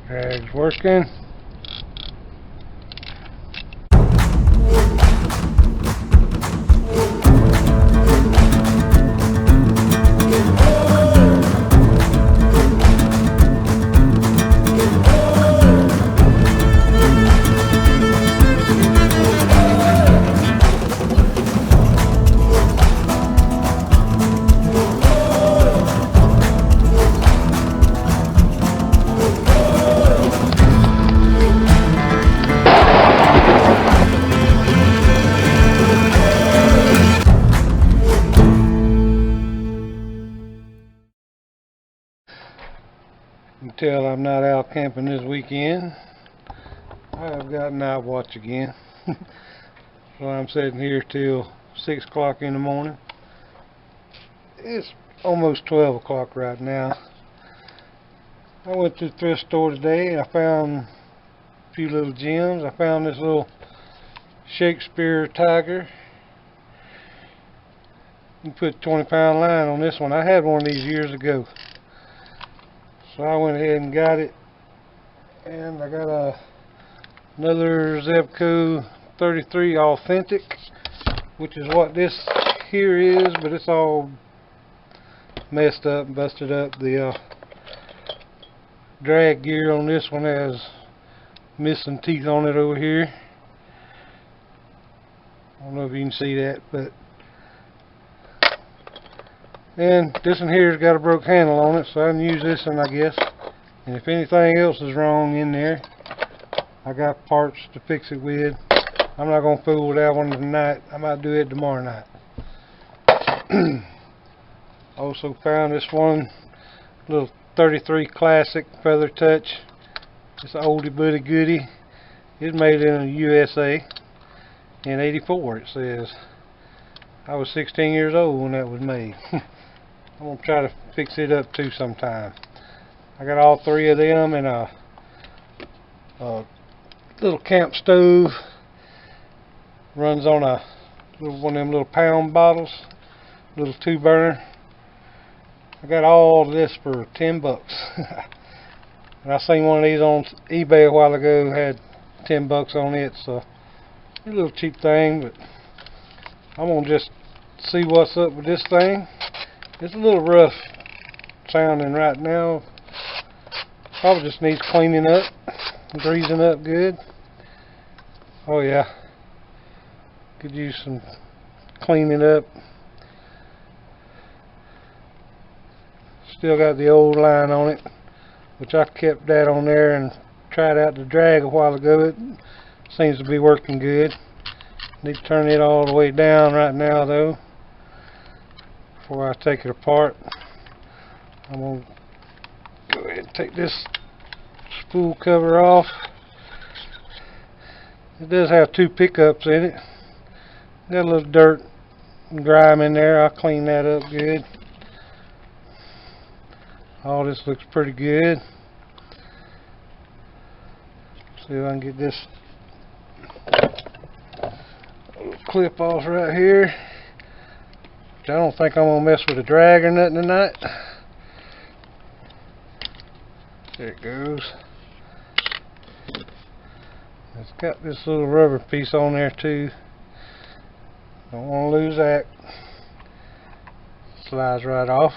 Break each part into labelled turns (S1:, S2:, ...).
S1: Drag's working. Until I'm not out camping this weekend, I've got night watch again. So I'm sitting here till 6 o'clock in the morning. It's almost 12 o'clock right now. I went to the thrift store today and I found a few little gems. I found this little Shakespeare Tiger. You can put 20-pound line on this one. I had one of these years ago. So I went ahead and got it, and I got another Zebco 33 authentic, which is what this here is, but it's all messed up and busted up. The drag gear on this one has missing teeth on it over here. I don't know if you can see that, but and this one here's got a broke handle on it, so I can use this one, I guess. And if anything else is wrong in there, I got parts to fix it with. I'm not going to fool with that one tonight. I might do it tomorrow night. Also found this one little 33 classic feather touch. It's an oldie but a goodie. It's made in the USA in '84, it says. I was 16 years old when that was made. I'm going to try to fix it up too sometime. I got all three of them in a little camp stove. Runs on a one of them little pound bottles, little 2-burner. I got all of this for 10 bucks. And I seen one of these on eBay a while ago, had 10 bucks on it, so a little cheap thing, but I'm gonna just see what's up with this thing. It's a little rough sounding right now. Probably just needs cleaning up, greasing up good. Oh yeah, could use some cleaning up. Still got the old line on it, which I kept that on there and tried out the drag a while ago. It seems to be working good. Need to turn it all the way down right now though before I take it apart. I'm going to go ahead and take this spool cover off. It does have 2 pickups in it. Got a little dirt and grime in there. I'll clean that up good. All this looks pretty good. See if I can get this clip off right here. I don't think I'm going to mess with the drag or nothing tonight. There it goes. It's got this little rubber piece on there too. Don't want to lose that. Slides right off.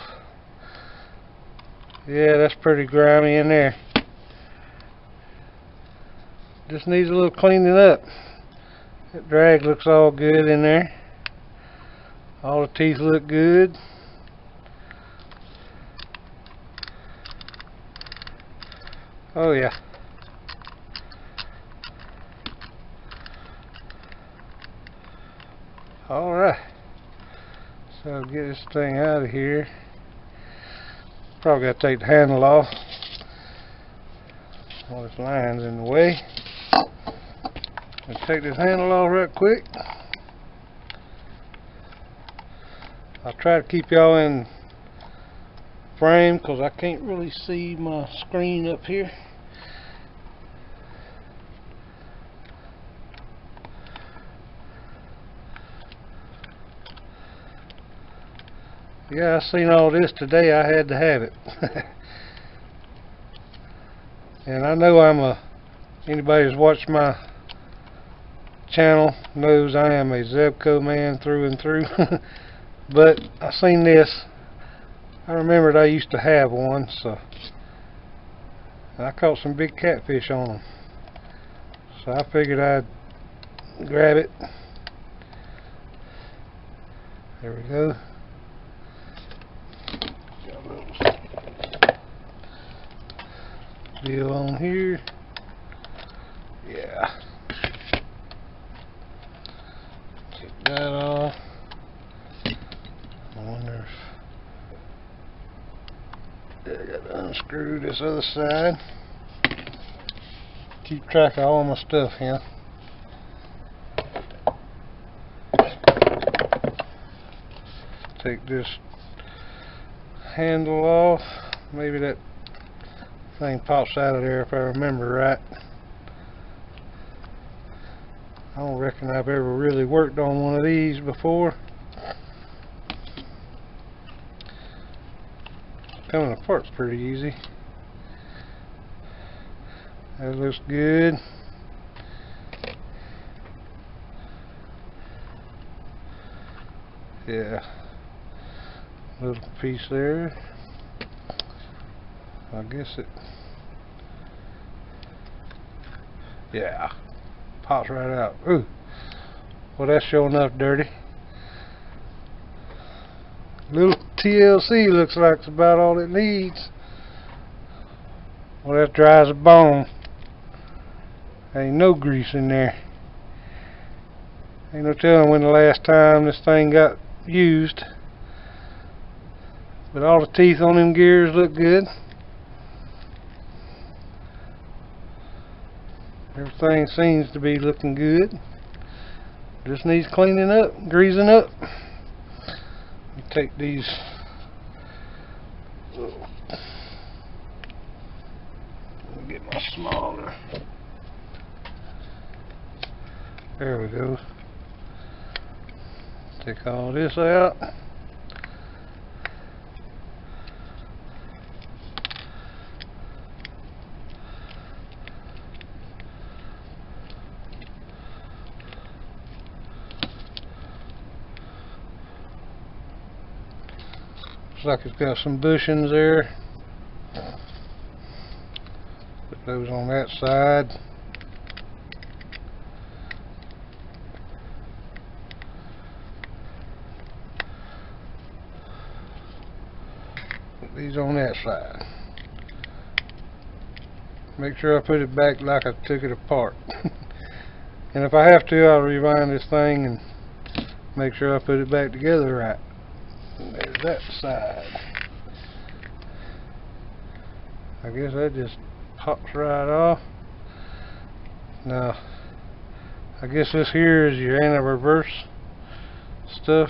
S1: Yeah, that's pretty grimy in there. Just needs a little cleaning up. That drag looks all good in there. All the teeth look good. Oh yeah. Alright. So I'll get this thing out of here. Probably got to take the handle off. All this line's in the way. Let's take this handle off right quick. I'll try to keep y'all in frame because I can't really see my screen up here. Yeah, I seen all this today. I had to have it. And I know anybody who's watched my channel knows I am a Zebco man through and through. But I seen this. I remembered I used to have one, so I caught some big catfish on them. So I figured I'd grab it. There we go. Got a little deal on here. Yeah. Take that off. I wonder if I got to unscrew this other side. Keep track of all my stuff here. Take this handle off. Maybe that thing pops out of there if I remember right. I don't reckon I've ever really worked on one of these before. Coming apart's pretty easy. That looks good. Yeah. Little piece there. I guess it. Yeah. Pops right out. Ooh. Well, that's sure enough dirty. Little TLC looks like it's about all it needs. Well, that's dry as a bone. Ain't no grease in there. Ain't no telling when the last time this thing got used. But all the teeth on them gears look good. Everything seems to be looking good. Just needs cleaning up, greasing up. Let me take these. Let me get my smaller. There we go. Take all this out. Looks like it's got some bushings there. Put those on that side. Put these on that side. Make sure I put it back like I took it apart. And if I have to, I'll rewind this thing and make sure I put it back together right. And there's that side. I guess that just pops right off. Now, I guess this here is your anti-reverse stuff.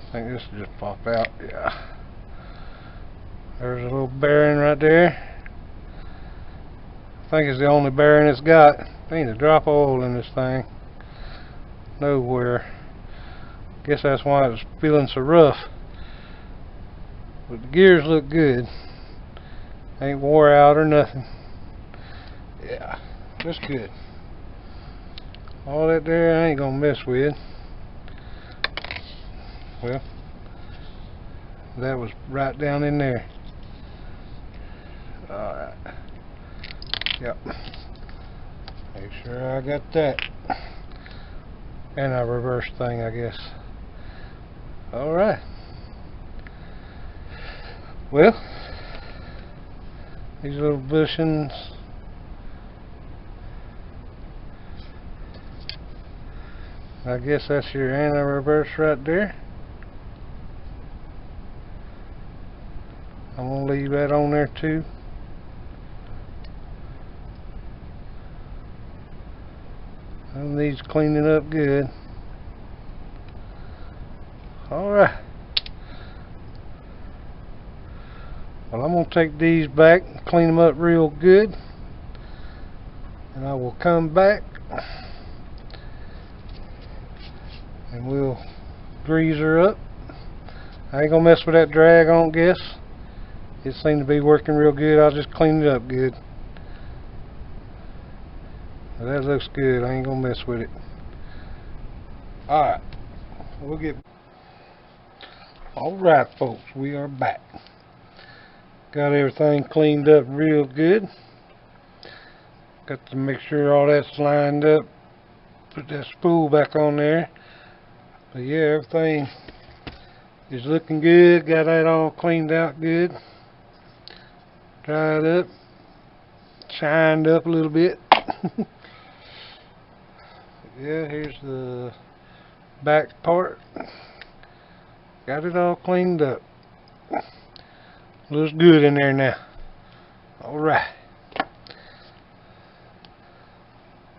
S1: I think this will just pop out. Yeah. There's a little bearing right there. I think it's the only bearing it's got. There ain't a drop of oil in this thing. Nowhere. Guess that's why it's feeling so rough. But the gears look good. Ain't wore out or nothing. Yeah, that's good. All that there I ain't gonna mess with. Well, that was right down in there. Alright. Yep. Make sure I got that. And a reverse thing, I guess. Alright. Well, these little bushings. I guess that's your anti-reverse right there. I'm going to leave that on there too. That needs cleaning up good. Alright. Well, I'm going to take these back and clean them up real good. And I will come back and we'll grease her up. I ain't gonna mess with that drag on, guess. It seemed to be working real good. I'll just clean it up good. Well, that looks good. I ain't gonna mess with it. Alright. We'll get... Alright folks, we are back. Got everything cleaned up real good. Got to make sure all that's lined up. Put that spool back on there. But yeah, everything is looking good. Got that all cleaned out good. Dried up. Shined up a little bit. Yeah, here's the back part. Got it all cleaned up. Looks good in there now. Alright.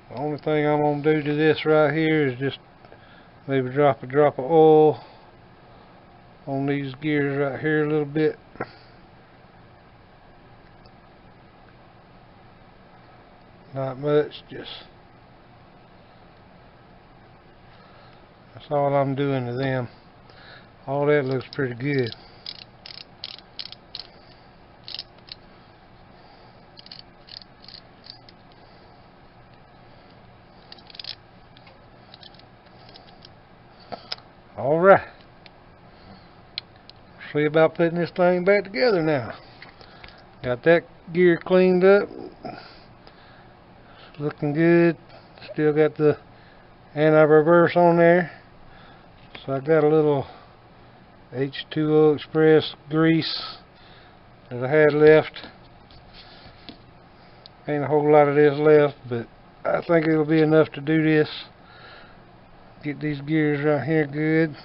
S1: The only thing I'm going to do to this right here is just maybe drop a drop of oil on these gears right here a little bit. Not much, just that's all I'm doing to them. All that looks pretty good. Alright. See about putting this thing back together now. Got that gear cleaned up. Looking good. Still got the anti-reverse on there. So I got a little H2O Express grease that I had left. Ain't a whole lot of this left, but I think it'll be enough to do this. Get these gears right here good.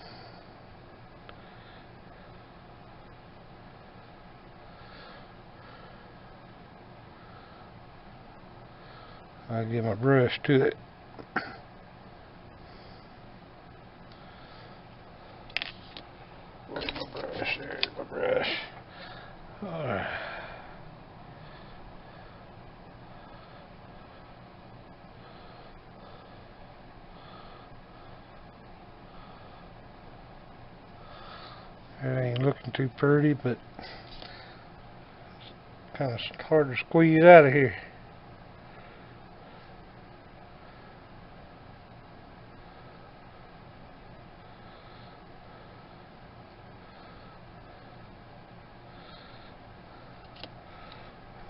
S1: I'll get my brush to it. Where's my brush? There's my brush. Alright. It ain't looking too pretty, but it's kind of hard to squeeze out of here.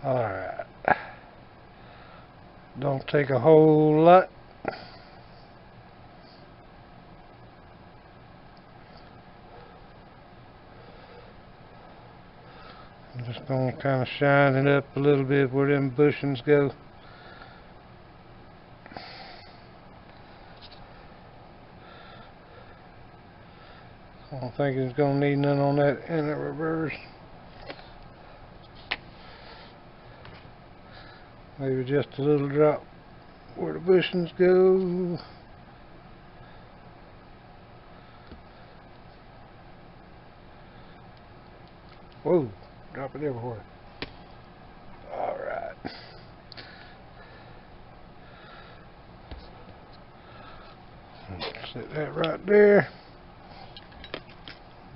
S1: Alright. Don't take a whole lot. I'm just going to kind of shine it up a little bit where them bushings go. I don't think it's going to need none on that inner reverse. Maybe just a little drop where the bushings go. Whoa, drop it everywhere. Alright. Set that right there.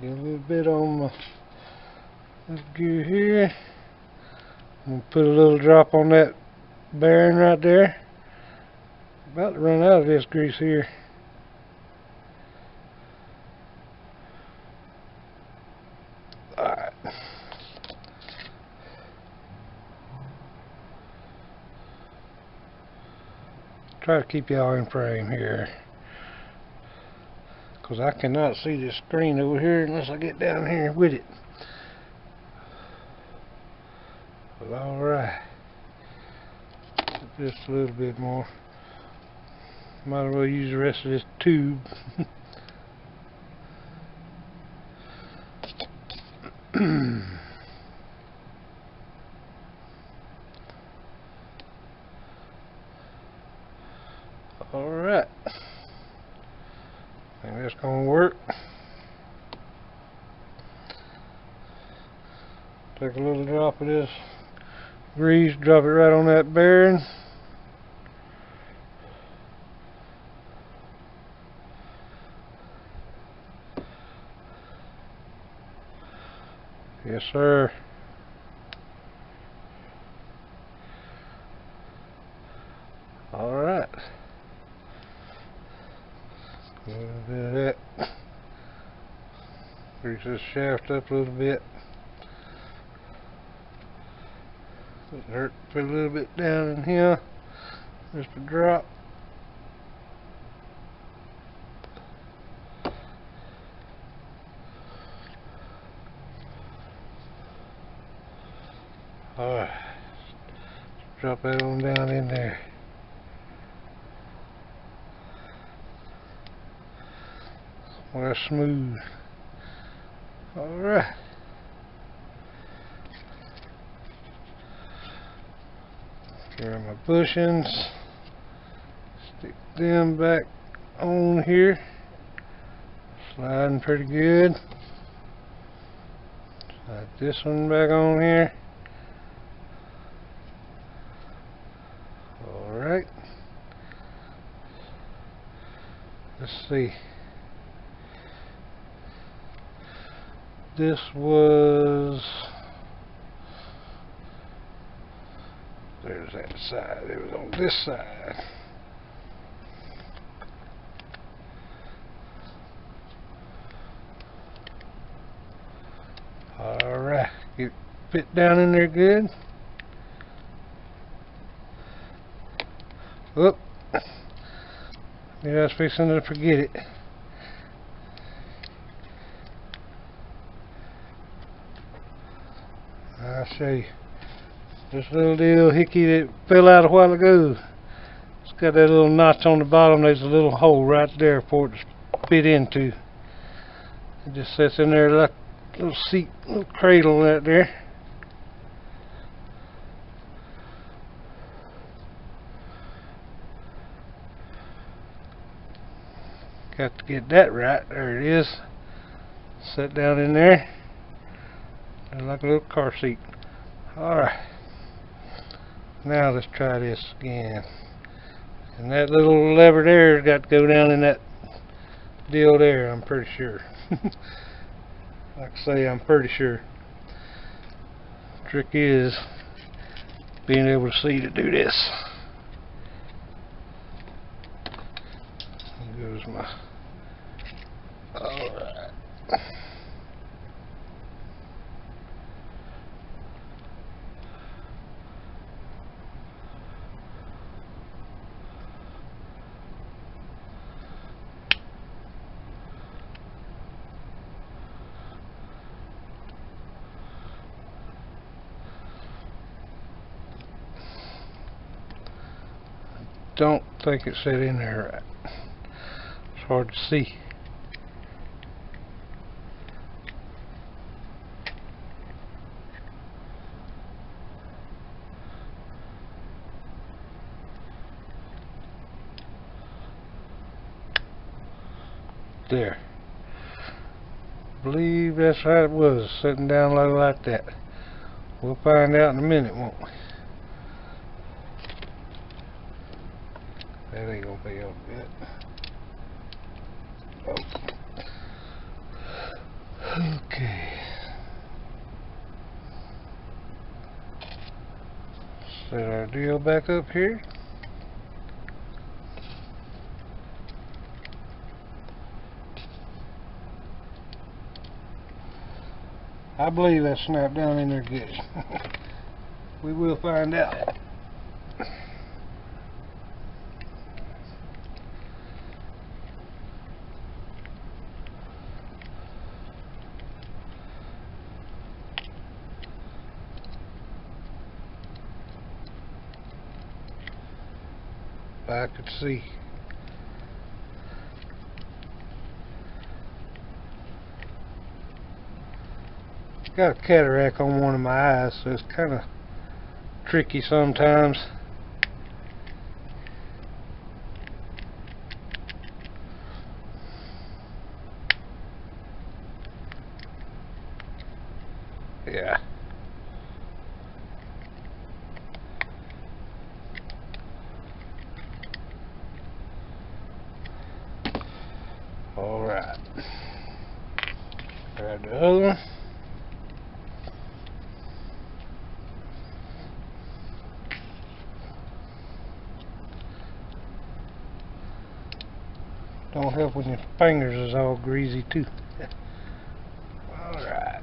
S1: Get a little bit on this gear here. I'm going to put a little drop on that bearing right there. About to run out of this grease here. Alright. Try to keep y'all in frame here, because I cannot see this screen over here unless I get down here with it. But alright. Just a little bit more. Might as well use the rest of this tube. Alright. I think that's going to work. Take a little drop of this grease, drop it right on that bearing. Yes, sir. Alright. A little bit of that. Grease this shaft up a little bit. Put a little bit down in here. Just a drop. Alright. Drop that on down in there. Well, that's smooth. Alright. Grab my bushings. Stick them back on here. Sliding pretty good. Slide this one back on here. Alright. Let's see. This was, there's that side, it was on this side. Alright, get fit down in there good. Oop, maybe I was fixing to forget it. I'll show you. This little doohickey that fell out a while ago. It's got that little notch on the bottom. There's a little hole right there for it to fit into. It just sits in there like a little seat, little cradle right there. Got to get that right. There it is. Set down in there. Like a little car seat. Alright. Now let's try this again. And that little lever there has got to go down in that deal there, I'm pretty sure. Like I say, I'm pretty sure. Trick is being able to see to do this. Here goes my... Alright. Don't think it's set in there right. It's hard to see. There. I believe that's how it was, sitting down low like that. We'll find out in a minute, won't we? That ain't gonna be up yet. Oh. Okay. Set our deal back up here. I believe that snapped down in there good. We will find out. If I could see. Got a cataract on one of my eyes, so it's kind of tricky sometimes. Yeah. All right. Grab the other one. Don't help when your fingers is all greasy too. Alright.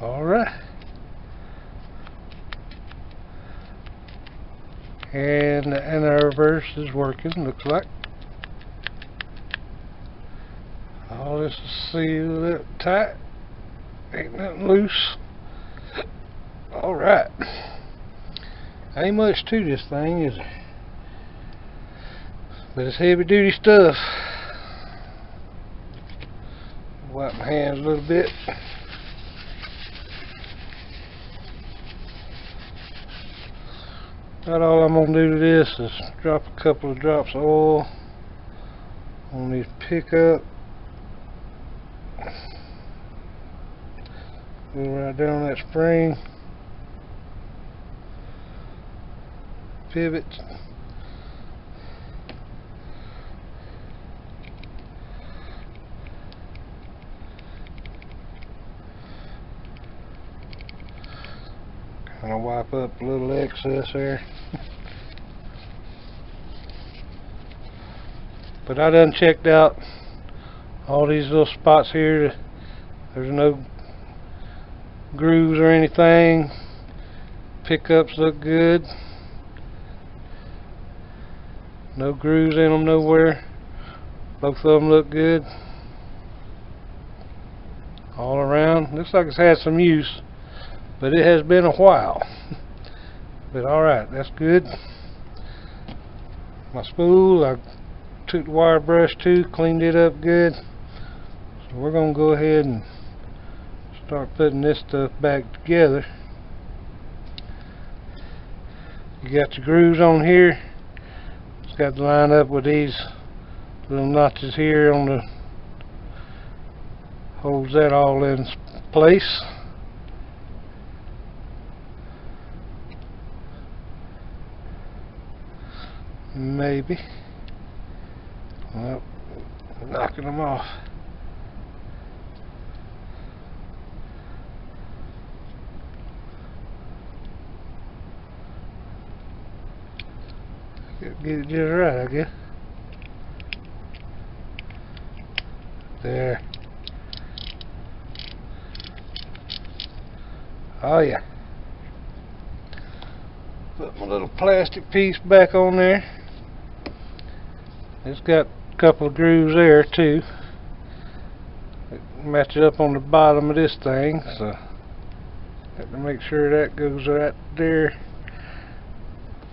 S1: Alright. And the anti-reverse is working, looks like. All this is sealed up tight. Ain't nothing loose. Alright. Ain't much to this thing, is there? But it's heavy duty stuff. Wipe my hands a little bit. About all I'm going to do to this is drop a couple of drops of oil on this pickup. Go right down that spring. Pivot. Kind of wipe up a little excess there. But I done checked out all these little spots here. There's no grooves or anything. Pickups look good. No grooves in them nowhere. Both of them look good. All around. Looks like it's had some use, but it has been a while. But alright, that's good. My spool, I took the wire brush too, cleaned it up good. So we're going to go ahead and start putting this stuff back together. You got your grooves on here. It's got to line up with these little notches here on the, holds that all in place. Maybe. Well, knocking them off. Get it just right, I guess. There. Oh yeah. Put my little plastic piece back on there. It's got a couple of grooves there too. Match it up on the bottom of this thing, so have to make sure that goes right there.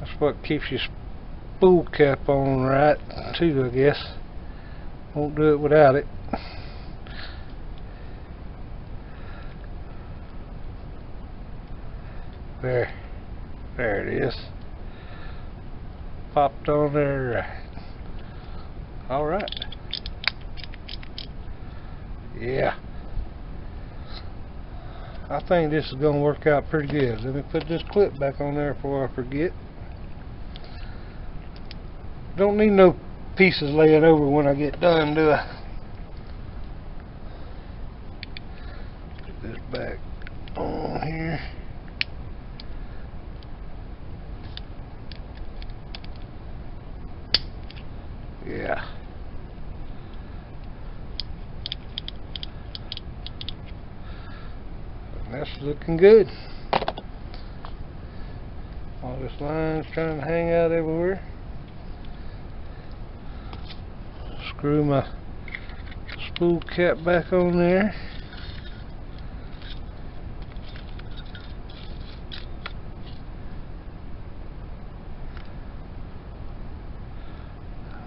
S1: That's what keeps your spool cap on right too, I guess. Won't do it without it. There it is. Popped on there right. Alright. Yeah. I think this is going to work out pretty good. Let me put this clip back on there before I forget. Don't need no pieces laying over when I get done, do I? Put this back on here. Yeah. That's looking good. All this line's trying to hang out everywhere. Screw my spool cap back on there.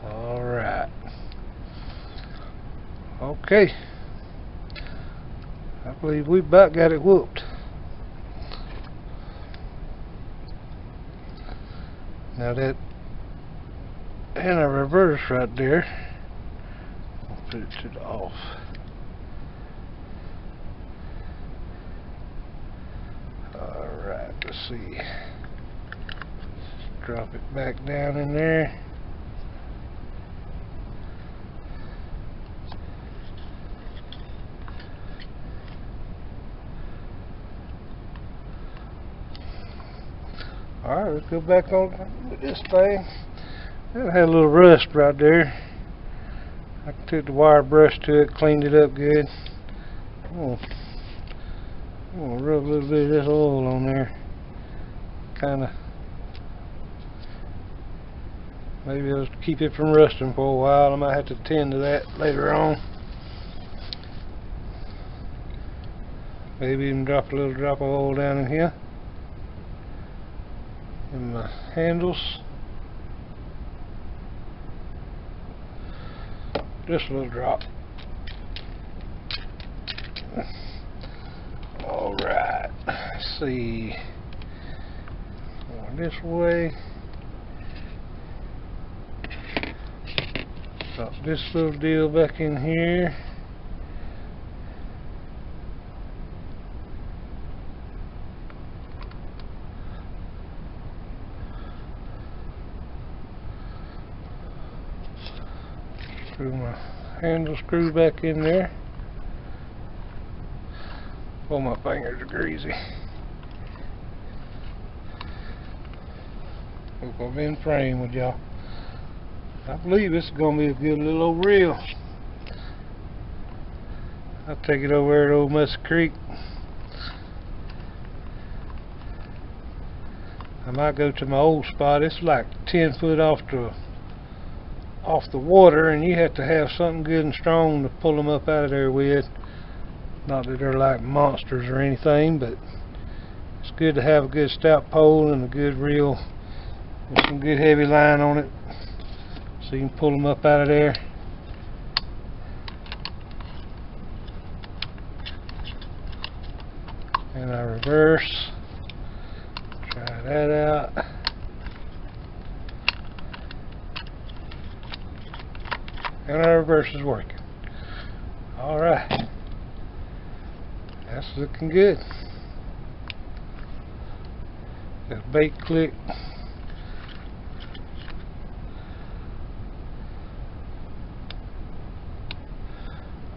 S1: Alright. Okay. I believe we about got it whooped. Now that and a reverse right there, I'll put it to the off. let's see. Drop it back down in there. Alright, let's go back on with this thing. That had a little rust right there. I took the wire brush to it, cleaned it up good. I'm gonna rub a little bit of this oil on there. Kinda. Maybe it'll keep it from rusting for a while. I might have to tend to that later on. Maybe even drop a little drop of oil down in here. In my handles. Just a little drop. Alright, let's see. Going this way. Drop this little deal back in here. Screw my handle screw back in there. Oh, my fingers are greasy. Hope I'm in frame with y'all. I believe this is going to be a good little old reel. I'll take it over there to Old Mess Creek. I might go to my old spot. It's like 10 foot off the water, and you have to have something good and strong to pull them up out of there with. Not that they're like monsters or anything, but it's good to have a good stout pole and a good reel with some good heavy line on it, so you can pull them up out of there. And I reverse. Try that out. And our reverse is working. Alright. That's looking good. That bait click.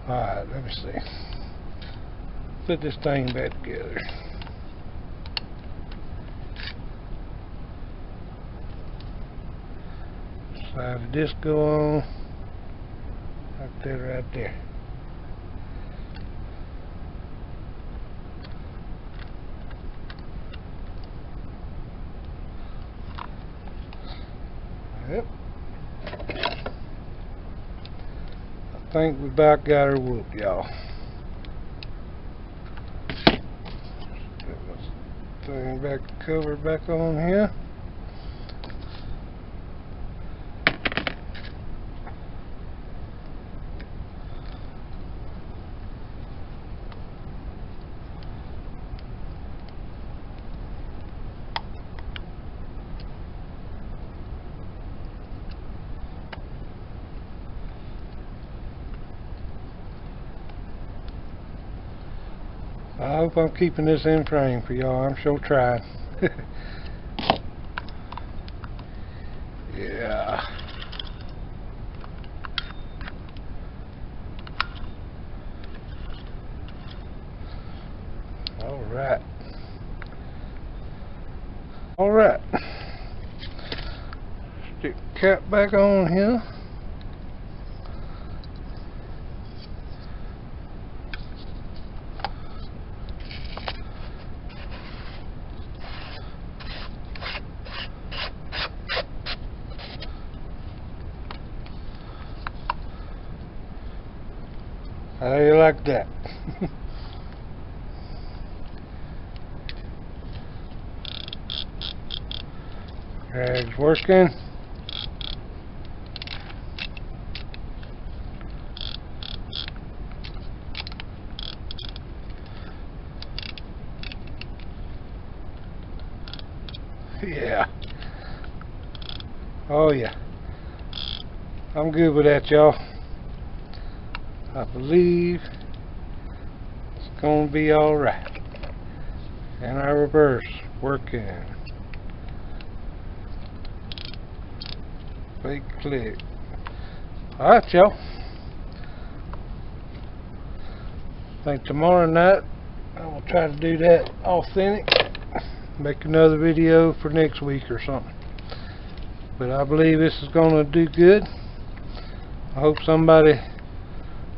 S1: Alright, let me see. Put this thing back together. Slide the disc on. Like that right there. Yep. I think we about got her whooped, y'all. Put my thing back, cover back on here. I hope I'm keeping this in frame for y'all. I'm sure trying. Yeah. Alright. Alright. Stick the cap back on here. How do you like that? Drag's working. Yeah. Oh yeah. I'm good with that, y'all. I believe it's going to be alright. And I reverse. working. Fake click. Alright, y'all. I think tomorrow night I will try to do that authentic. Make another video for next week or something. But I believe this is going to do good. I hope somebody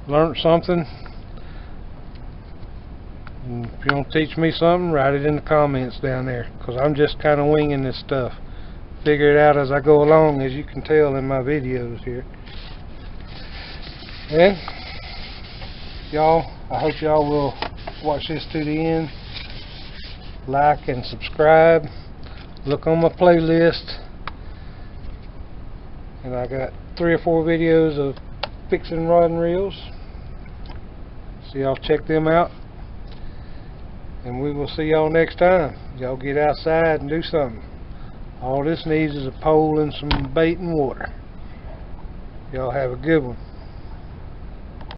S1: learned something. And if you want to teach me something, write it in the comments down there, because I'm just kind of winging this stuff. Figure it out as I go along, as you can tell in my videos here. And y'all, I hope y'all will watch this to the end. Like and subscribe. Look on my playlist, and I got 3 or 4 videos of fixing rod and reels, so y'all check them out, and we will see y'all next time. Y'all get outside and do something. All this needs is a pole and some bait and water. Y'all have a good one.